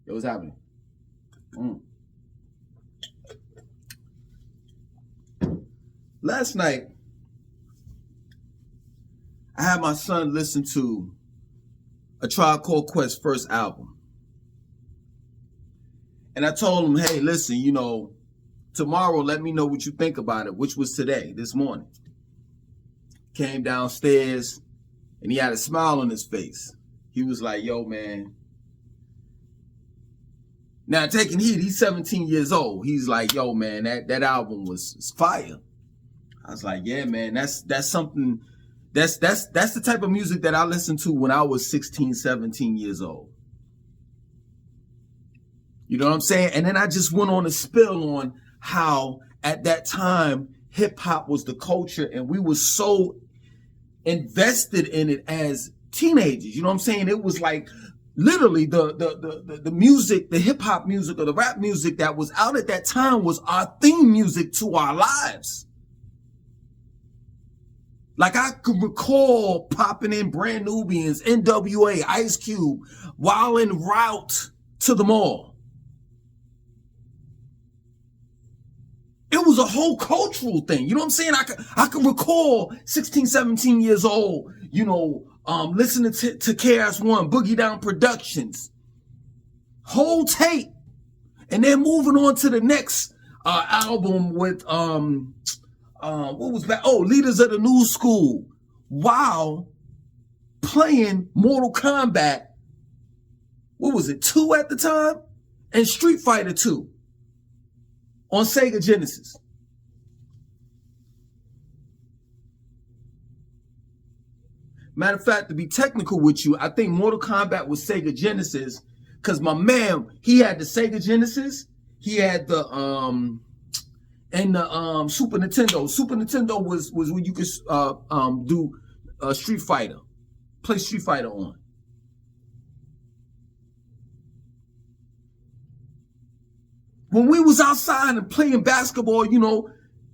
Yo, what's happening? Last night, I had my son listen to A Tribe Called Quest's first album. And I told him, hey, listen, tomorrow let me know what you think about it, which was today, this morning. Came downstairs, and he had a smile on his face. He was like, yo, man. Now, taking heed, he's 17 years old. He's like, yo, man, that album was fire. I was like, yeah, man, that's something, that's the type of music that I listened to when I was 16, 17 years old. You know what I'm saying? And then I just went on a spill on how at that time, hip hop was the culture and we were so invested in it as teenagers. You know what I'm saying? It was like literally the music, the hip hop music or the rap music that was out at that time was our theme music to our lives. Like I could recall popping in Brand Nubians, NWA, Ice Cube, while en route to the mall. It was a whole cultural thing. You know what I'm saying? I could recall 16, 17 years old, listening to KRS-One, Boogie Down Productions, whole tape. And then moving on to the next album with, what was that? Oh, Leaders of the New School, while playing Mortal Kombat, what was it, 2 at the time? And Street Fighter 2 on Sega Genesis. Matter of fact, to be technical with you, I think Mortal Kombat was Sega Genesis because my man, he had the Sega Genesis, he had the and the Super Nintendo. Super Nintendo was when you could do Street Fighter, play Street Fighter on. When we was outside and playing basketball,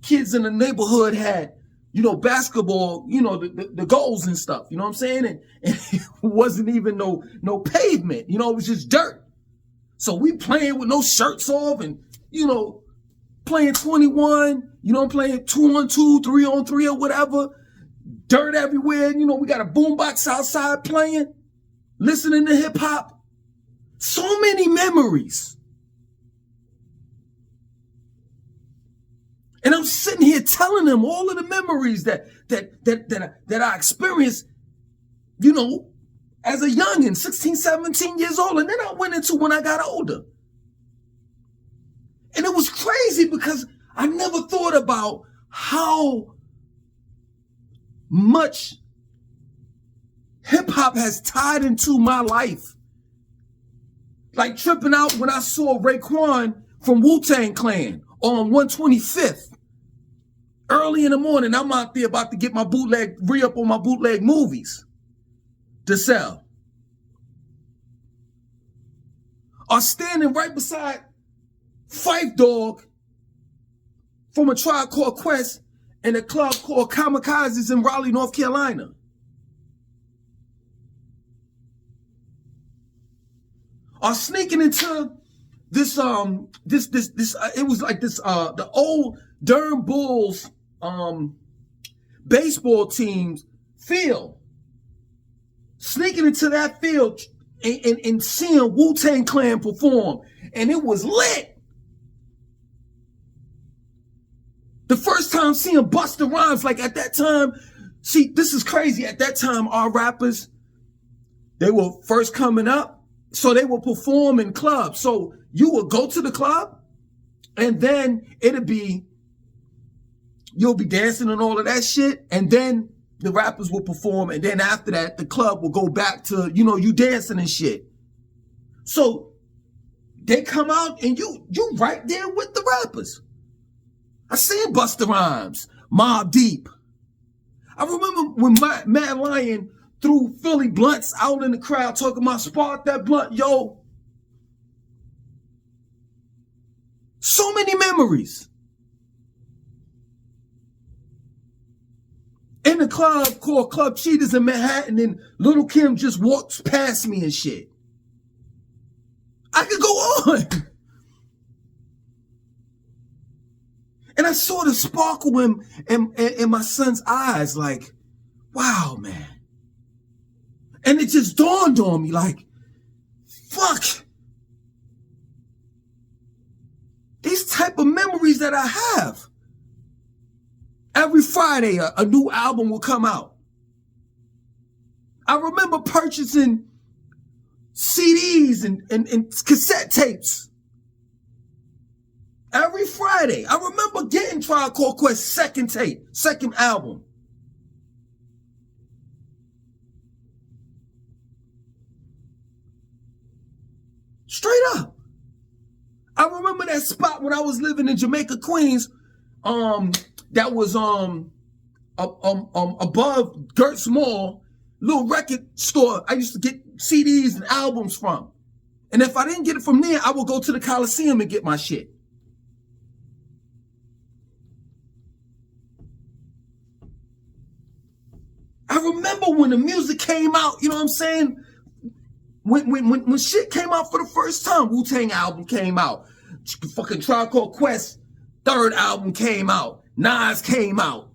kids in the neighborhood had, basketball, the goals and stuff, you know what I'm saying? And it wasn't even no pavement, it was just dirt. So we playing with no shirts off and, playing 21, playing 2-on-2, 3-on-3 or whatever. Dirt everywhere, we got a boombox outside playing, listening to hip hop. So many memories. And I'm sitting here telling them all of the memories that I experienced, as a youngin', 16, 17 years old. And then I went into when I got older. And it was crazy because I never thought about how much hip hop has tied into my life. Like tripping out when I saw Raekwon from Wu-Tang Clan on 125th. Early in the morning, I'm out there about to get my bootleg, re-up on my bootleg movies to sell. Or standing right beside Phife Dawg from A Tribe Called Quest in a club called Kamikazes in Raleigh, North Carolina. Or sneaking into this it was like this the old Durham Bulls baseball team's field. Sneaking into that field and seeing Wu-Tang Clan perform, and it was lit. The first time seeing Busta Rhymes, like at that time, see, this is crazy. At that time, our rappers, they were first coming up, so they would perform in clubs. So you would go to the club, and then you'll be dancing and all of that shit, and then the rappers will perform, and then after that, the club will go back to, you dancing and shit. So they come out, and you right there with the rappers. I seen Busta Rhymes, Mobb Deep. I remember when Mad Lion threw Philly blunts out in the crowd talking about spark that blunt, yo. So many memories. In a club called Club Cheetahs in Manhattan, and Little Kim just walks past me and shit. I could go on. And I saw the sparkle in my son's eyes, like, wow, man. And it just dawned on me, like, fuck. These type of memories that I have. Every Friday, a new album will come out. I remember purchasing CDs and cassette tapes. Every Friday. I remember getting Tribe Called Quest second album. Straight up. I remember that spot when I was living in Jamaica, Queens, that was above Gertz Mall, little record store I used to get CDs and albums from. And if I didn't get it from there, I would go to the Coliseum and get my shit. I remember when the music came out, you know what I'm saying? When shit came out for the first time, Wu-Tang album came out. Fucking Tribe Called Quest third album came out. Nas came out.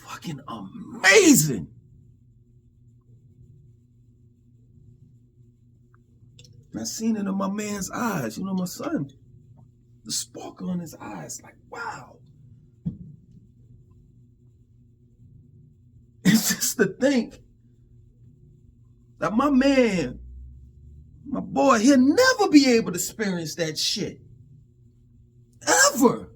Fucking amazing. And I seen it in my man's eyes, you know, my son. The sparkle in his eyes, like, wow. It's just to think that my man, my boy, he'll never be able to experience that shit. Ever.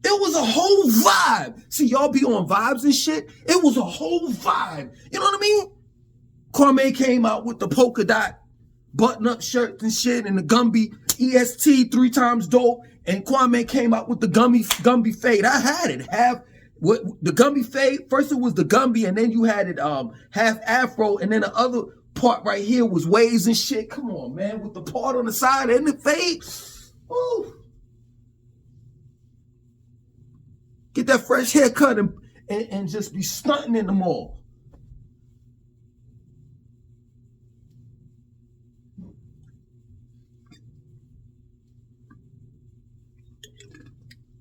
It was a whole vibe. See, y'all be on vibes and shit. It was a whole vibe. You know what I mean? Kwame came out with the polka dot button-up shirts and shit and the Gumby EST 3 times dope. And Kwame came out with the Gumby fade. I had it. The Gumby fade. First it was the Gumby, and then you had it half afro, and then the other part right here was waves and shit. Come on, man, with the part on the side and the fade. Woo. Get that fresh haircut and just be stunting in the mall.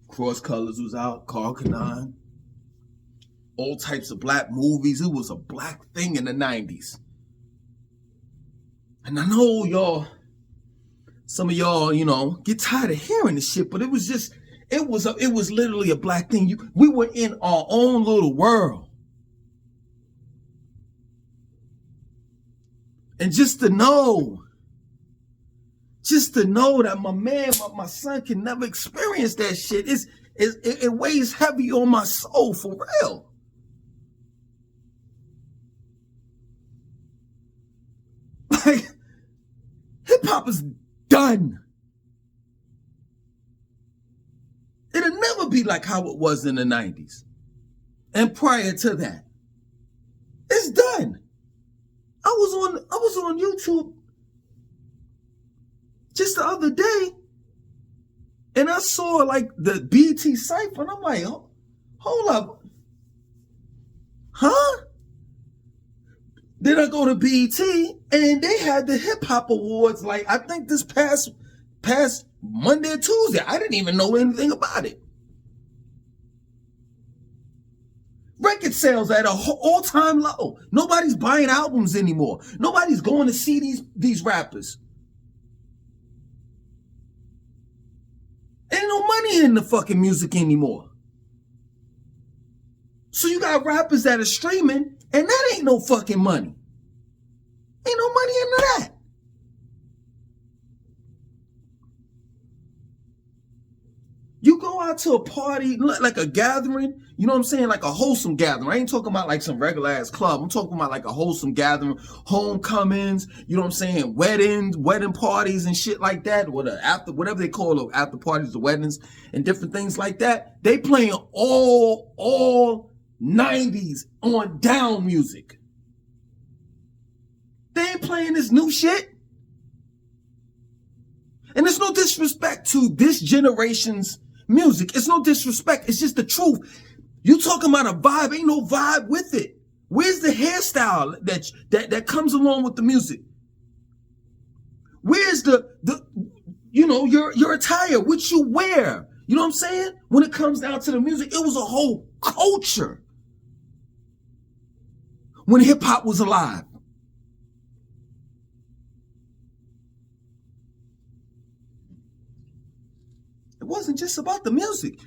Cross Colors was out, Carl Kanan, all types of black movies. It was a black thing in the 90s. And I know y'all, some of y'all, you know, get tired of hearing this shit, but it was just, it was literally a black thing. We were in our own little world. And just to know that my man, my son can never experience that shit, it weighs heavy on my soul, for real. Like, hip-hop is done. It'll never be like how it was in the 90s. And prior to that. It's done. I was on YouTube just the other day, and I saw like the BT Cypher, and I'm like, hold up. Huh? Then I go to BET, and they had the Hip Hop Awards, like, I think this past Monday or Tuesday. I didn't even know anything about it. Record sales at an all-time low. Nobody's buying albums anymore. Nobody's going to see these rappers. Ain't no money in the fucking music anymore. So you got rappers that are streaming, and that ain't no fucking money. Ain't no money into that. You go out to a party, like a gathering, you know what I'm saying? Like a wholesome gathering. I ain't talking about like some regular ass club. I'm talking about like a wholesome gathering, homecomings, you know what I'm saying? Weddings, wedding parties and shit like that. Or whatever they call them, after parties, the weddings and different things like that. They playing all 90s on down music. They ain't playing this new shit. And it's no disrespect to this generation's music. It's no disrespect. It's just the truth. You talking about a vibe, ain't no vibe with it. Where's the hairstyle that comes along with the music? Where's the your attire, what you wear? You know what I'm saying? When it comes down to the music, it was a whole culture when hip hop was alive. It wasn't just about the music.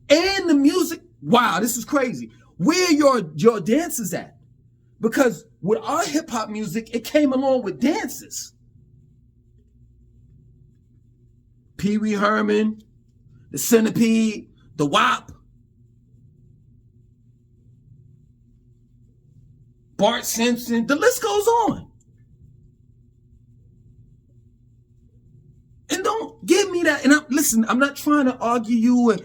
And the music, wow, this is crazy. Where your dances at? Because with our hip hop music, it came along with dances. Pee Wee Herman, the Centipede, the WAP, Bart Simpson, the list goes on. And don't give me that. And listen, I'm not trying to argue you. And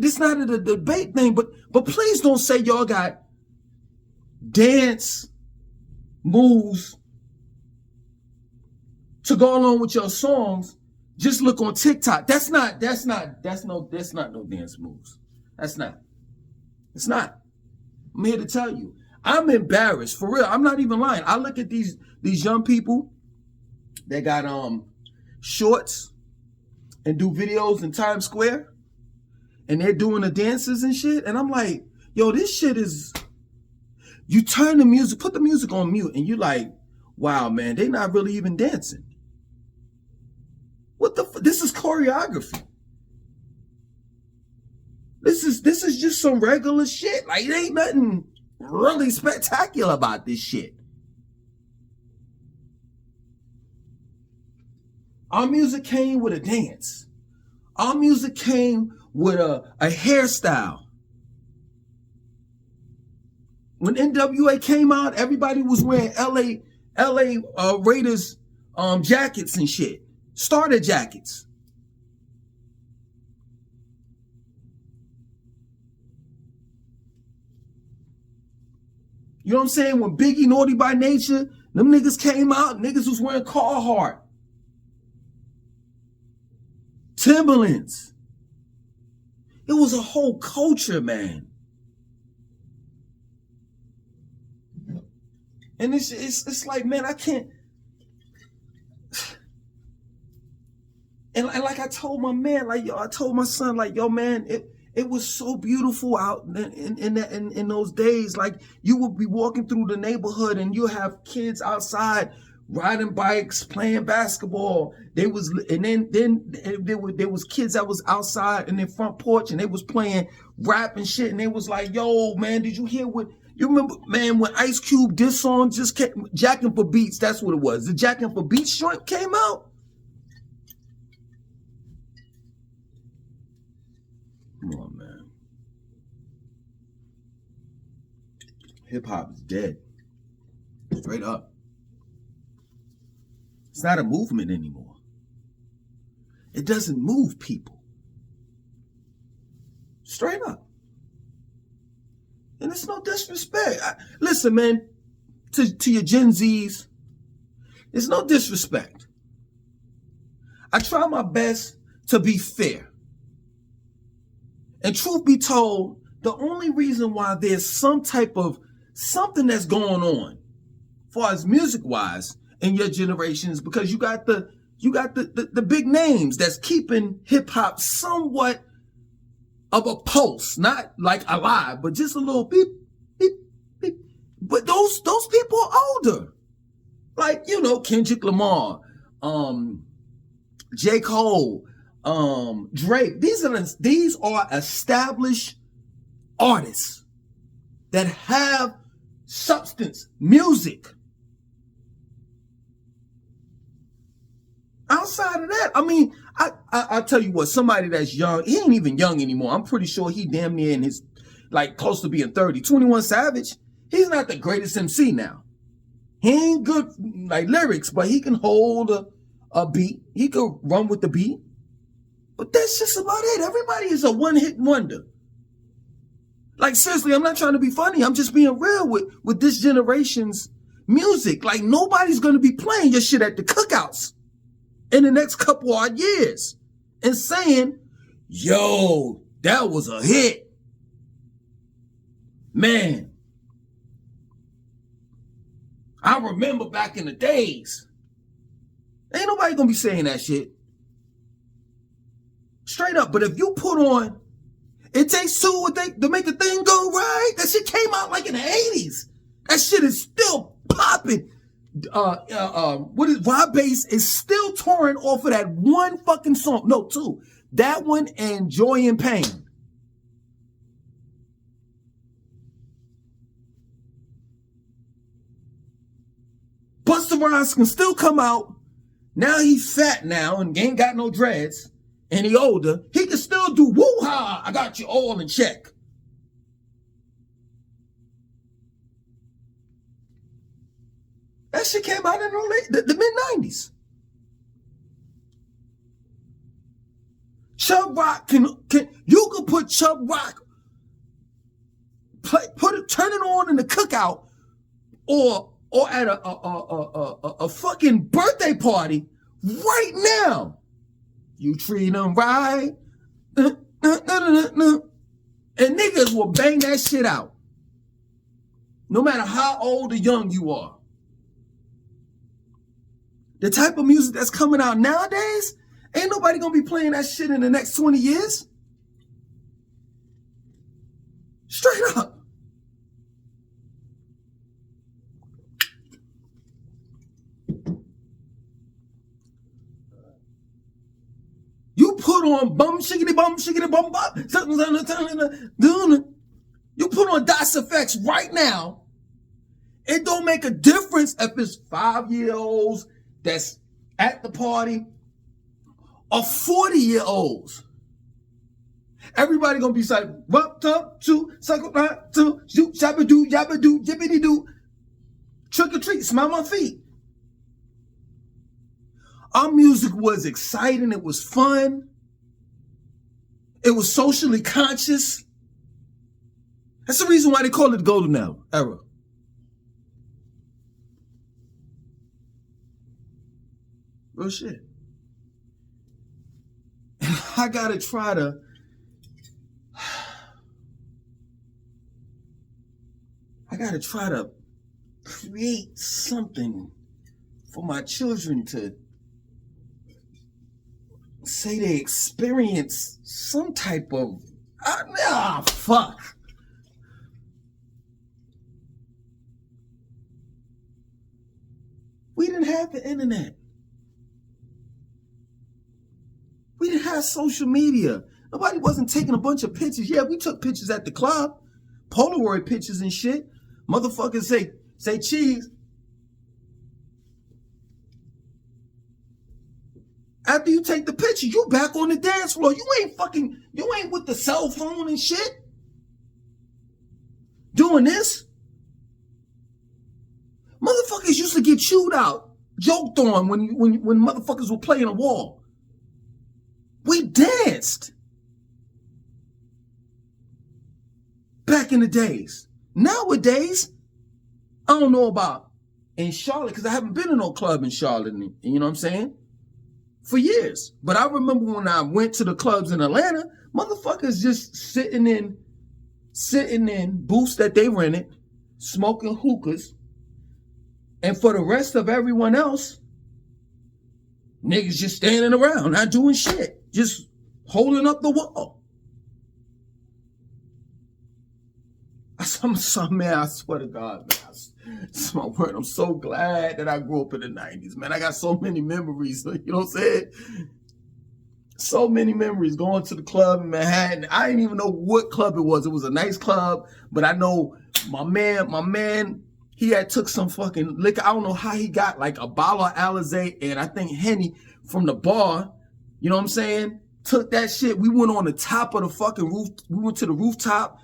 this is not a debate thing, but please don't say y'all got dance moves to go along with your songs. Just look on TikTok. That's not no dance moves. That's not. It's not. I'm here to tell you. I'm embarrassed, for real. I'm not even lying. I look at these young people that got shorts and do videos in Times Square, and they're doing the dances and shit, and I'm like, yo, this shit is. You turn the music, put the music on mute, and you like, wow, man, they not really even dancing. What the? This is choreography. This is just some regular shit. Like, it ain't nothing really spectacular about this shit. Our music came with a dance. Our music came with a hairstyle. When NWA came out, everybody was wearing LA Raiders jackets and shit. Starter jackets. You know what I'm saying? When Biggie, Naughty by Nature, them niggas came out, niggas was wearing Carhartt. Timberlands. It was a whole culture, man. And it's like, man, I can't. And like I told my man, like, yo, I told my son, like, yo, man, it was so beautiful out in those days. Like, you would be walking through the neighborhood and you have kids outside riding bikes, playing basketball. There was kids that was outside in their front porch and they was playing rap and shit. And they was like, yo, man, did you hear what? You remember, man, when Ice Cube, this song just came, Jackin' for Beats, that's what it was. The Jackin' for Beats joint came out. Come on, man. Hip hop is dead. Straight up. It's not a movement anymore. It doesn't move people. Straight up. And it's no disrespect. Listen, man, to your Gen Zs, it's no disrespect. I try my best to be fair. And truth be told, the only reason why there's some type of something that's going on, as far as music-wise, in your generation is because you got the big names that's keeping hip-hop somewhat of a pulse, not like alive, but just a little beep, beep, beep. But those people are older. Like, you know, Kendrick Lamar, J. Cole, Drake. These are established artists that have substance, music. Outside of that, I mean, I'll tell you what, somebody that's young, he ain't even young anymore. I'm pretty sure he damn near in his, like, close to being 30. 21 Savage, he's not the greatest MC now. He ain't good, like, lyrics, but he can hold a beat. He can run with the beat. But that's just about it. Everybody is a one-hit wonder. Like, seriously, I'm not trying to be funny. I'm just being real with this generation's music. Like, nobody's going to be playing your shit at the cookouts in the next couple of years and saying, yo, that was a hit. Man, I remember back in the days. Ain't nobody gonna be saying that shit. Straight up. But if you put on It Takes Two to make the thing go right, that shit came out like in the 80s. That shit is still popping. Rob Bass is still touring off of that one fucking song. No, two. That one and Joy and Pain. Busta Rhymes can still come out. Now he's fat now and ain't got no dreads. And he older. He can still do woo-ha, I got you all in check. That shit came out in the mid-90s. Chubb Rock you could put Chubb Rock, turn it on in the cookout or at a fucking birthday party right now. You treat them right. And niggas will bang that shit out. No matter how old or young you are. The type of music that's coming out nowadays, ain't nobody gonna be playing that shit in the next 20 years. Straight up. You put on bum shiggity bum bop. You put on DOS Effects right now. It don't make a difference if it's 5-year-olds that's at the party or 40-year-olds. Everybody gonna be like, what up to, suckle right to, shoot, shabba doo, yabba doo, jibbity doo, trick or treat, smell my feet. Our music was exciting. It was fun. It was socially conscious. That's the reason why they call it the golden era. Real shit. I gotta try to create something for my children to say they experience some type of fuck. We didn't have the internet. We didn't have social media. Nobody wasn't taking a bunch of pictures. Yeah, we took pictures at the club, Polaroid pictures and shit. Motherfuckers say cheese. After you take the picture, you back on the dance floor. You ain't with the cell phone and shit. Doing this. Motherfuckers used to get chewed out, joked on when motherfuckers were playing a wall. We danced. Back in the days. Nowadays, I don't know about in Charlotte, because I haven't been in no club in Charlotte, you know what I'm saying? For years. But I remember when I went to the clubs in Atlanta, motherfuckers just sitting in booths that they rented, smoking hookahs. And for the rest of everyone else, niggas just standing around, not doing shit. Just holding up the wall. Man, I swear to God, man. It's my word. I'm so glad that I grew up in the 90s, man. I got so many memories, you know what I'm saying? So many memories going to the club in Manhattan. I didn't even know what club it was. It was a nice club, but I know my man, he had took some fucking liquor. I don't know how he got like a bottle of Alizé and I think Henny from the bar. You know what I'm saying? Took that shit. We went on the top of the fucking roof. We went to the rooftop,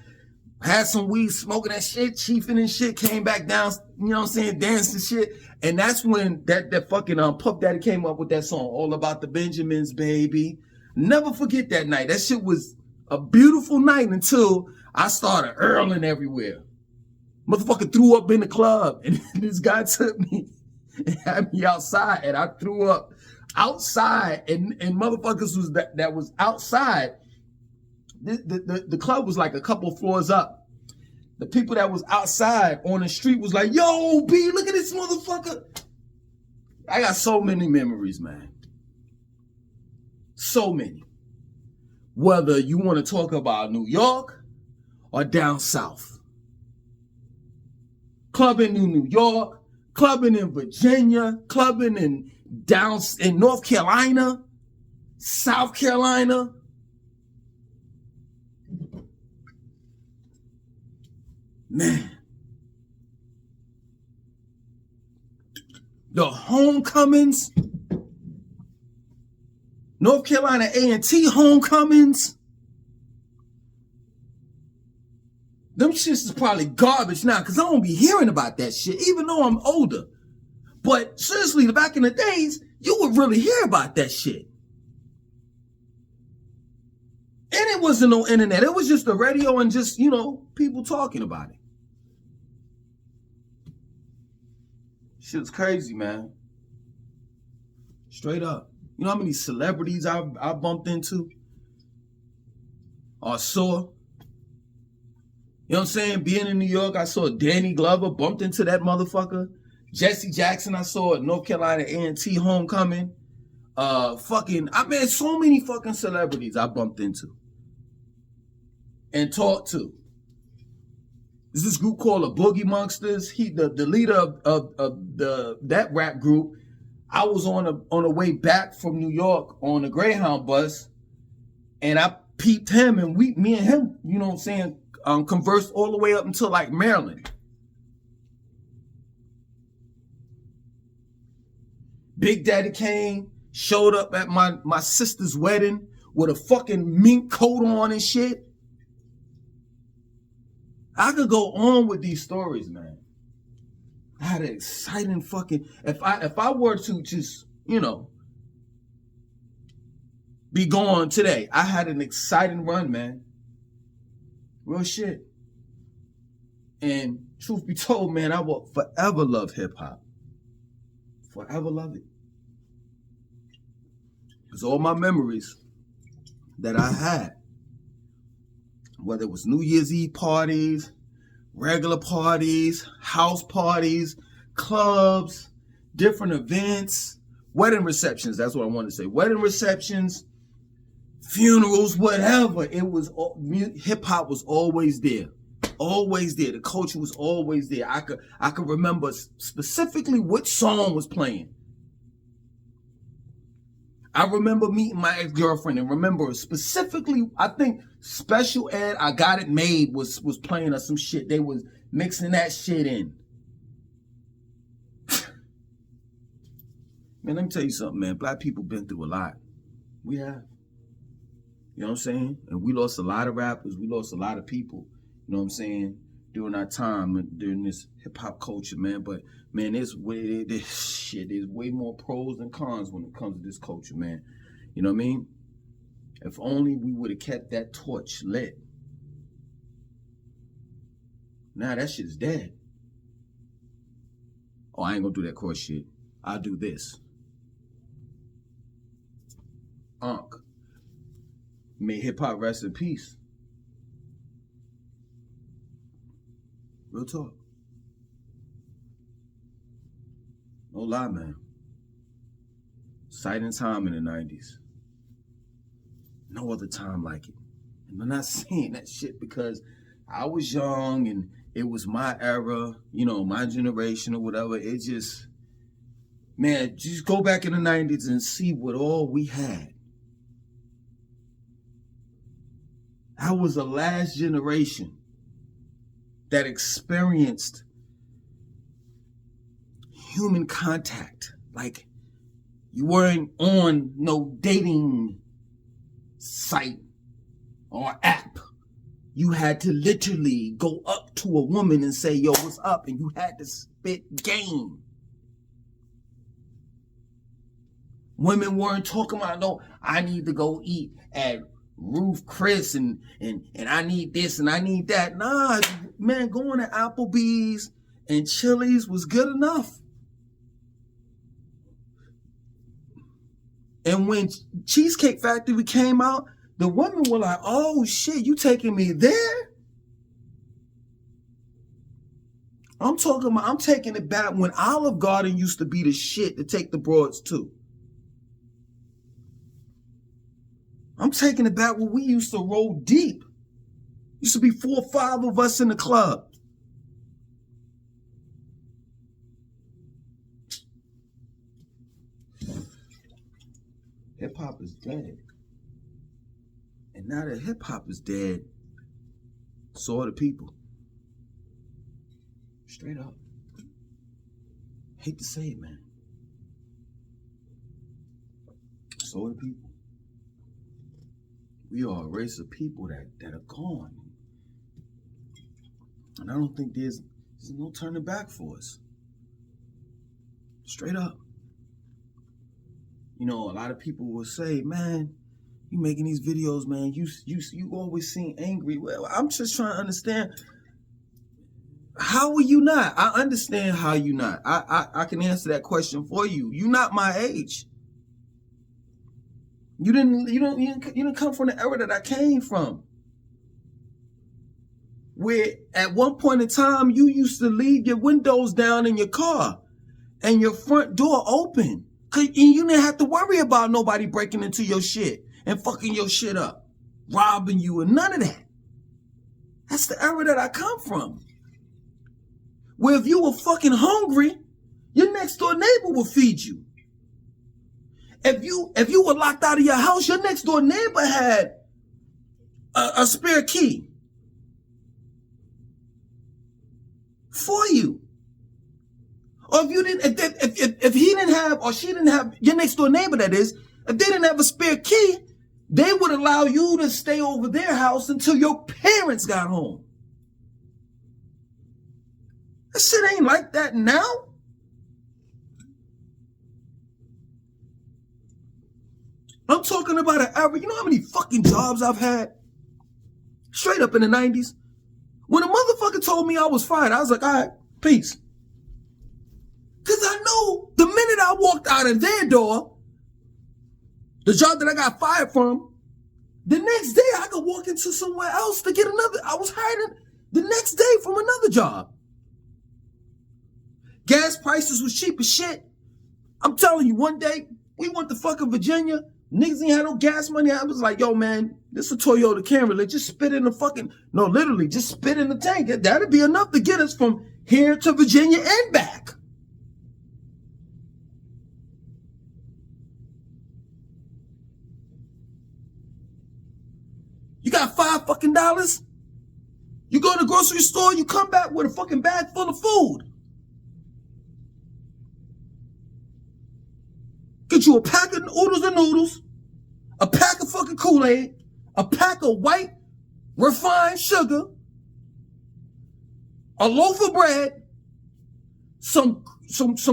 had some weed, smoking that shit, chiefing and shit, came back down, you know what I'm saying, dancing shit. And that's when that fucking Puff Daddy came up with that song, All About the Benjamins, baby. Never forget that night. That shit was a beautiful night until I started earling everywhere. Motherfucker threw up in the club and this guy took me and had me outside and I threw up outside and motherfuckers that was outside. The club was like a couple floors up. The people that was outside on the street was like, yo, B, look at this motherfucker. I got so many memories, man. So many. Whether you want to talk about New York or down south. Clubbing in New York, clubbing in Virginia, clubbing in North Carolina, South Carolina. Man. The homecomings. North Carolina A&T homecomings. Them shits is probably garbage now because I don't be hearing about that shit, even though I'm older. But seriously, back in the days, you would really hear about that shit. And it wasn't no internet. It was just the radio and just, people talking about it. Shit's crazy, man. Straight up. You know how many celebrities I bumped into? Or saw? You know what I'm saying? Being in New York, I saw Danny Glover, bumped into that motherfucker. Jesse Jackson, I saw at North Carolina A&T homecoming. I met so many fucking celebrities I bumped into. And talked to. There's this group called the Boogie Monsters. The leader of that rap group. I was on the way back from New York on the Greyhound bus, and I peeped him, and me and him, you know what I'm saying, conversed all the way up until like Maryland. Big Daddy Kane showed up at my sister's wedding with a fucking mink coat on and shit. I could go on with these stories, man. I had an exciting fucking, if I were to just, be gone today, I had an exciting run, man. Real shit. And truth be told, man, I will forever love hip hop. Forever love it. Because all my memories that I had, whether it was New Year's Eve parties, regular parties, house parties, clubs, different events, wedding receptions, that's what I wanted to say. Wedding receptions, funerals, whatever. It was, hip-hop was always there. Always there. The culture was always there. I could remember specifically which song was playing. I remember meeting my ex-girlfriend and remember specifically, I think Special Ed, I Got It Made was playing us some shit. They was mixing that shit in. Man, let me tell you something, man. Black people been through a lot. We have. You know what I'm saying? And we lost a lot of rappers. We lost a lot of people. You know what I'm saying? During our time, during this hip-hop culture, man. But, man, there's way more pros than cons when it comes to this culture, man. You know what I mean? If only we would have kept that torch lit. Now that shit is dead. Oh, I ain't gonna do that course shit. I'll do this. May hip-hop rest in peace. Real talk. No lie, man. Exciting time in the 90s. No other time like it. And I'm not saying that shit because I was young and it was my era, my generation or whatever. It just, man, just go back in the 90s and see what all we had. I was the last generation that experienced human contact. Like, you weren't on no dating site or app. You had to literally go up to a woman and say, yo, what's up? And you had to spit game. Women weren't talking about, no, I need to go eat at Ruth Chris and I need this and I need that. Nah, man, going to Applebee's and Chili's was good enough. And when Cheesecake Factory came out, the women were like, oh shit, you taking me there? I'm talking about, I'm taking it back when Olive Garden used to be the shit to take the broads to. I'm taking it back when we used to roll deep. Used to be 4 or 5 of us in the club. Hip hop is dead. And now that hip hop is dead, so are the people. Straight up. Hate to say it, man. So are the people. We are a race of people that are gone. And I don't think there's no turning back for us. Straight up. You know, a lot of people will say, man, you making these videos, man, you always seem angry. Well, I'm just trying to understand, how are you not? I understand how you not. I can answer that question for you. You not my age. You didn't come from the era that I came from. Where at one point in time, you used to leave your windows down in your car and your front door open. And you didn't have to worry about nobody breaking into your shit and fucking your shit up, robbing you, and none of that. That's the era that I come from. Where if you were fucking hungry, your next door neighbor will feed you. If you were locked out of your house, your next door neighbor had a spare key for you. Or if you didn't, if he didn't have, or she didn't have, your next door neighbor that is, if they didn't have a spare key, they would allow you to stay over their house until your parents got home. That shit ain't like that now. I'm talking about an era. You know how many fucking jobs I've had? Straight up in the 90s. When a motherfucker told me I was fired, I was like, all right, peace. Because I know the minute I walked out of their door, the job that I got fired from, the next day I could walk into somewhere else to get another. I was hired the next day from another job. Gas prices was cheap as shit. I'm telling you, one day, we went to fucking Virginia. Niggas ain't had no gas money. I was like, yo, man, this is a Toyota Camry. Like, just spit in the fucking, no, literally, just spit in the tank. That'd be enough to get us from here to Virginia and back. You got $5 fucking. You go to the grocery store, you come back with a fucking bag full of food. Get you a pack of oodles and noodles, a pack of fucking Kool-Aid, a pack of white refined sugar, a loaf of bread, some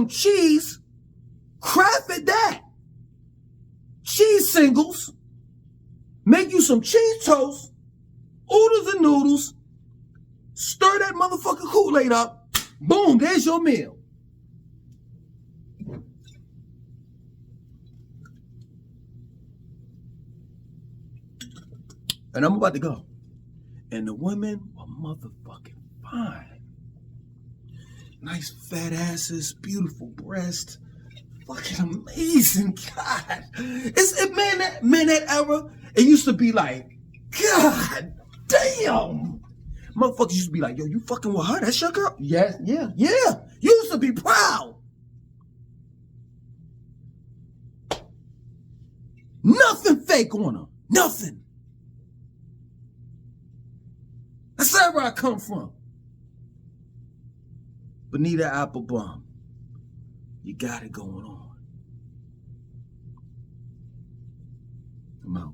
cheese, Kraft at that, cheese singles, make you some cheese toast, oodles and noodles, stir that motherfucking Kool-Aid up, boom, there's your meal. And I'm about to go. And the women were motherfucking fine. Nice fat asses, beautiful breasts. Fucking amazing. God. That era, it used to be like, God damn. Motherfuckers used to be like, yo, you fucking with her? That's your girl? Yeah. You used to be proud. Nothing fake on her. Nothing. That's where I come from. Bonita Applebum. You got it going on. I'm out.